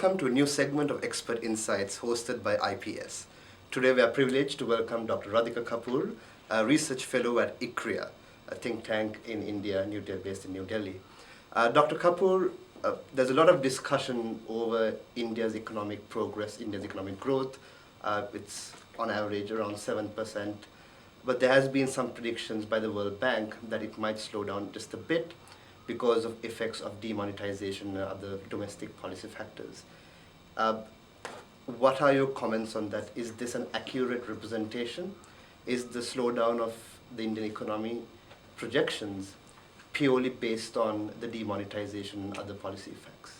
Welcome to a new segment of Expert Insights hosted by IPS. Today we are privileged to welcome Dr. Radhicka Kapoor, a research fellow at ICRIER, a think tank in India, based in New Delhi. Dr. Kapoor, there's a lot of discussion over India's economic progress, India's economic growth. It's on average around 7%, but there has been some predictions by the World Bank that it might slow down just a bit because of effects of demonetization and other domestic policy factors. What are your comments on that? Is this an accurate representation? Is the slowdown of the Indian economy projections purely based on the demonetization and other policy effects?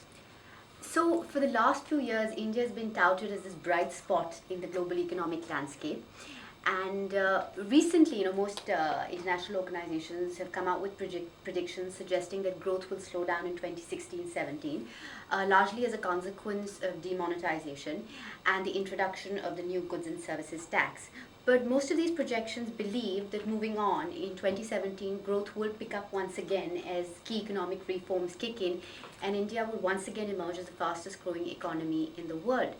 So for the last few years, India has been touted as this bright spot in the global economic landscape. And recently, most international organizations have come out with predictions suggesting that growth will slow down in 2016-17, largely as a consequence of demonetization and the introduction of the new goods and services tax. But most of these projections believe that moving on in 2017, growth will pick up once again as key economic reforms kick in, and India will once again emerge as the fastest growing economy in the world.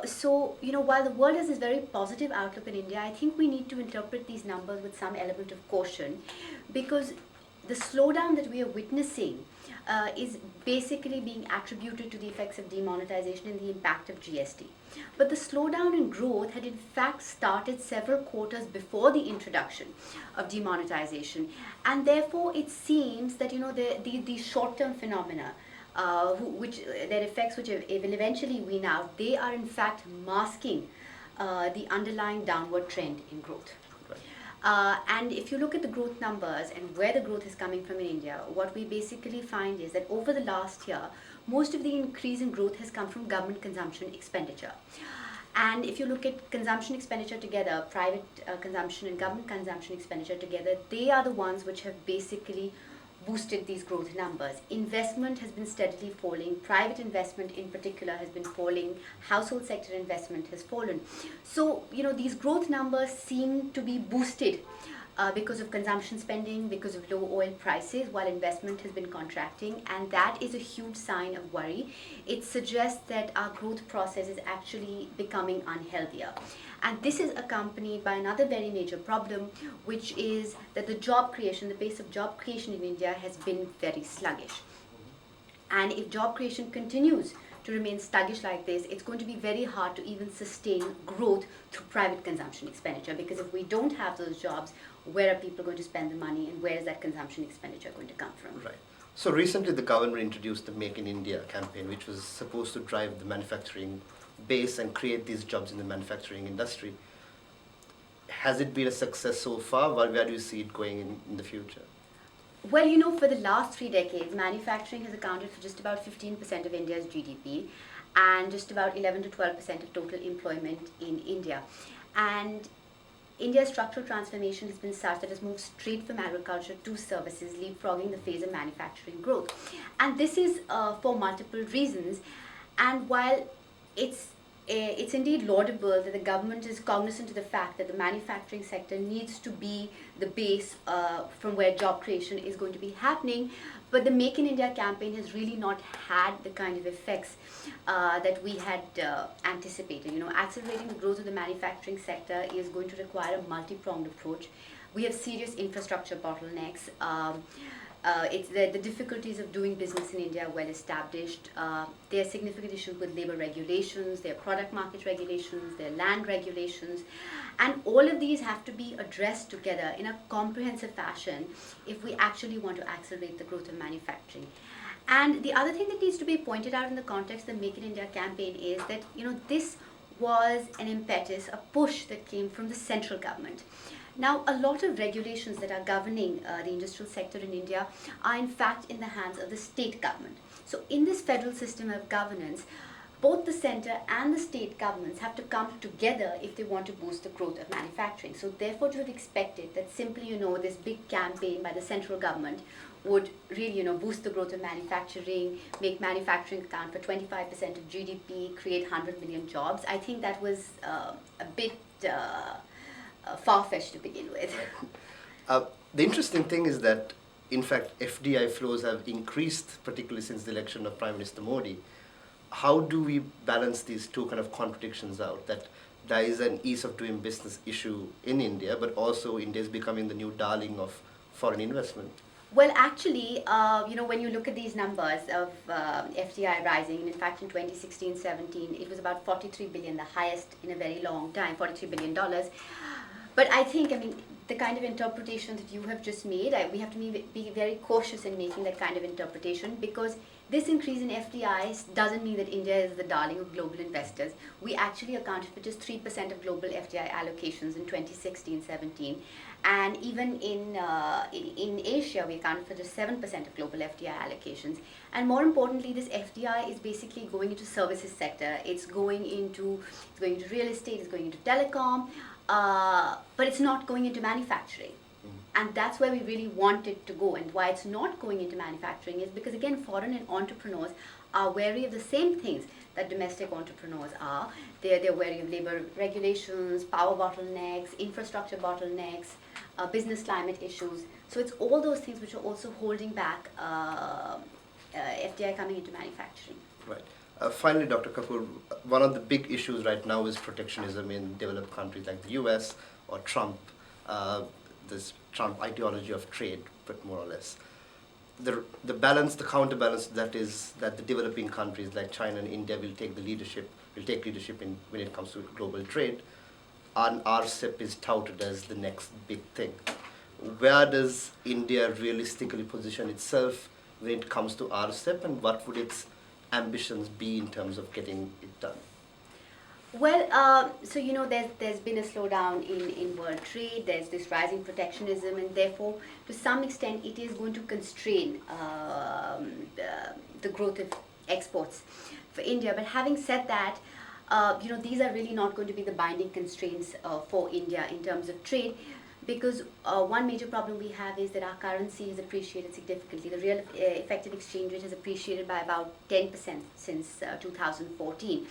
So, while the world has this very positive outlook in India, I think we need to interpret these numbers with some element of caution, because the slowdown that we are witnessing is basically being attributed to the effects of demonetization and the impact of GST. But the slowdown in growth had in fact started several quarters before the introduction of demonetization, and therefore it seems that these short-term phenomena, which their effects which will eventually wean out, they are in fact masking the underlying downward trend in growth. And if you look at the growth numbers and where the growth is coming from in India, what we basically find is that over the last year, most of the increase in growth has come from government consumption expenditure. And if you look at consumption expenditure together, private consumption and government consumption expenditure together, they are the ones which have basically boosted these growth numbers. Investment has been steadily falling. Private investment in particular has been falling. Household sector investment has fallen. So, these growth numbers seem to be boosted because of consumption spending, because of low oil prices, while investment has been contracting, and that is a huge sign of worry. It suggests that our growth process is actually becoming unhealthier. And this is accompanied by another very major problem, which is that the pace of job creation in India has been very sluggish. And if job creation continues to remain sluggish like this, it's going to be very hard to even sustain growth through private consumption expenditure, because if we don't have those jobs, where are people going to spend the money, and where is that consumption expenditure going to come from? Right. So recently the government introduced the Make in India campaign, which was supposed to drive the manufacturing base and create these jobs in the manufacturing industry. Has it been a success so far? Where do you see it going in the future? Well, for the last 3 decades, manufacturing has accounted for just about 15% of India's GDP and just about 11 to 12% of total employment in India. And India's structural transformation has been such that it's moved straight from agriculture to services, leapfrogging the phase of manufacturing growth. And this is for multiple reasons. And while it's indeed laudable that the government is cognizant of the fact that the manufacturing sector needs to be the base from where job creation is going to be happening, but the Make in India campaign has really not had the kind of effects that we had anticipated. Accelerating the growth of the manufacturing sector is going to require a multi-pronged approach. We have serious infrastructure bottlenecks. The difficulties of doing business in India are well established. There are significant issues with labor regulations, there are product market regulations, there are land regulations, and all of these have to be addressed together in a comprehensive fashion if we actually want to accelerate the growth of manufacturing. And the other thing that needs to be pointed out in the context of the Make in India campaign is that this was an impetus, a push that came from the central government. Now, a lot of regulations that are governing the industrial sector in India are in fact in the hands of the state government. So in this federal system of governance, both the center and the state governments have to come together if they want to boost the growth of manufacturing. So therefore, to have expected that simply, this big campaign by the central government would really, boost the growth of manufacturing, make manufacturing account for 25% of GDP, create 100 million jobs, I think that was a bit far-fetched to begin with. The interesting thing is that, in fact, FDI flows have increased, particularly since the election of Prime Minister Modi. how do we balance these two kind of contradictions out? That there is an ease of doing business issue in India, but also India is becoming the new darling of foreign investment. Well, actually, when you look at these numbers of FDI rising, and in fact in 2016-17, it was about 43 billion, the highest in a very long time, $43 billion. But I think, the kind of interpretation that you have just made, we have to be very cautious in making that kind of interpretation, because this increase in FDIs doesn't mean that India is the darling of global investors. We actually accounted for just 3% of global FDI allocations in 2016-17. And even in Asia, we accounted for just 7% of global FDI allocations. And more importantly, this FDI is basically going into services sector. It's going into real estate, it's going into telecom, but it's not going into manufacturing. And that's where we really want it to go. And why it's not going into manufacturing is because, again, foreign entrepreneurs are wary of the same things that domestic entrepreneurs are. They're wary of labor regulations, power bottlenecks, infrastructure bottlenecks, business climate issues. So it's all those things which are also holding back FDI coming into manufacturing. Right. Finally, Dr. Kapoor, one of the big issues right now is protectionism in developed countries like the US or Trump, this Trump ideology of trade, but more or less. The balance, the counterbalance that is that the developing countries like China and India will take leadership in when it comes to global trade, and RCEP is touted as the next big thing. Where does India realistically position itself when it comes to RCEP, and what would its ambitions be in terms of getting it done? Well, there's been a slowdown in world trade, there's this rising protectionism, and therefore, to some extent, it is going to constrain the growth of exports for India. But having said that, these are really not going to be the binding constraints for India in terms of trade, because one major problem we have is that our currency has appreciated significantly. The real effective exchange rate has appreciated by about 10% since 2014.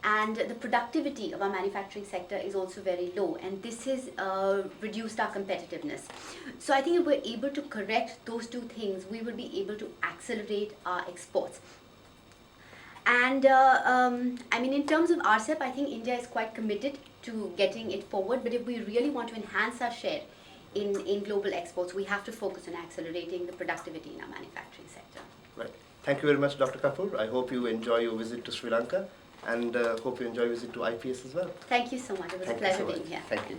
And the productivity of our manufacturing sector is also very low, and this has reduced our competitiveness. So I think if we're able to correct those two things, we will be able to accelerate our exports. And in terms of RCEP, I think India is quite committed to getting it forward. But if we really want to enhance our share in global exports, we have to focus on accelerating the productivity in our manufacturing sector. Right. Thank you very much, Dr. Kapoor. I hope you enjoy your visit to Sri Lanka, and hope you enjoy your visit to IPS as well. Thank you so much. It was a pleasure being here. Thank you.